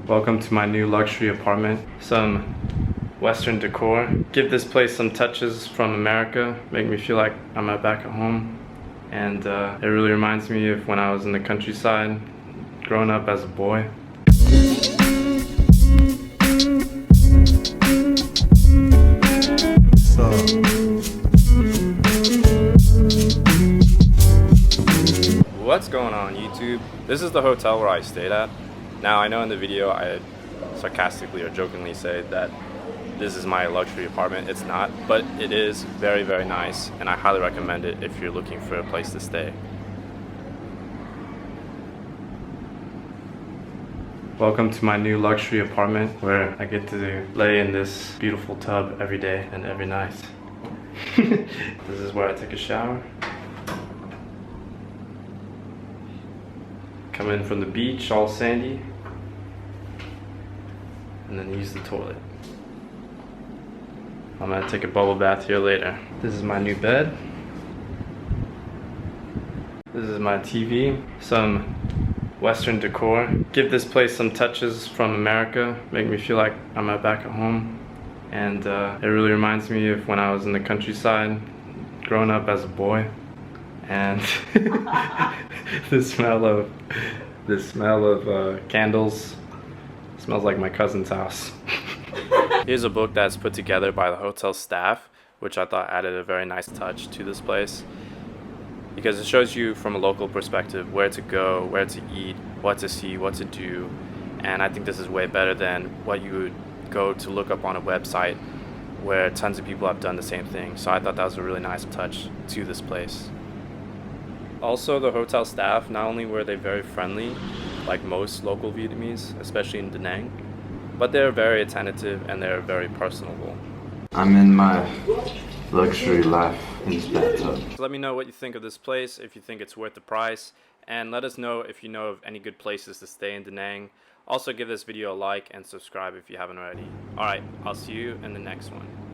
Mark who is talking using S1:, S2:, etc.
S1: Welcome to my new luxury apartment. Some Western decor. Give this place some touches from America. Make me feel like I'm back at home. And it really reminds me of when I was in the countryside, growing up as a boy. What's going on YouTube? This is the hotel where I stayed at. Now I know in the video I sarcastically or jokingly say that this is my luxury apartment. It's not, but it is very, very nice and I highly recommend it if you're looking for a place to stay. Welcome to my new luxury apartment where I get to lay in this beautiful tub every day and every night. This is where I take a shower. Come in from the beach, all sandy, and then use the toilet. I'm gonna take a bubble bath here later. This is my new bed. This is my TV. Some Western decor. Give this place some touches from America. Make me feel like I'm back at home. And it really reminds me of when I was in the countryside, growing up as a boy. And the smell of candles smells like my cousin's house. Here's a book that's put together by the hotel staff, which I thought added a very nice touch to this place, because it shows you from a local perspective where to go, where to eat, what to see, what to do. And I think this is way better than what you would go to look up on a website where tons of people have done the same thing. So I thought that was a really nice touch to this place. Also, the hotel staff, not only were they very friendly, like most local Vietnamese, especially in Da Nang, but they're very attentive and they're very personable.
S2: I'm in my luxury life in this bathtub.
S1: So let me know what you think of this place, if you think it's worth the price, and let us know if you know of any good places to stay in Da Nang. Also give this video a like and subscribe if you haven't already. Alright, I'll see you in the next one.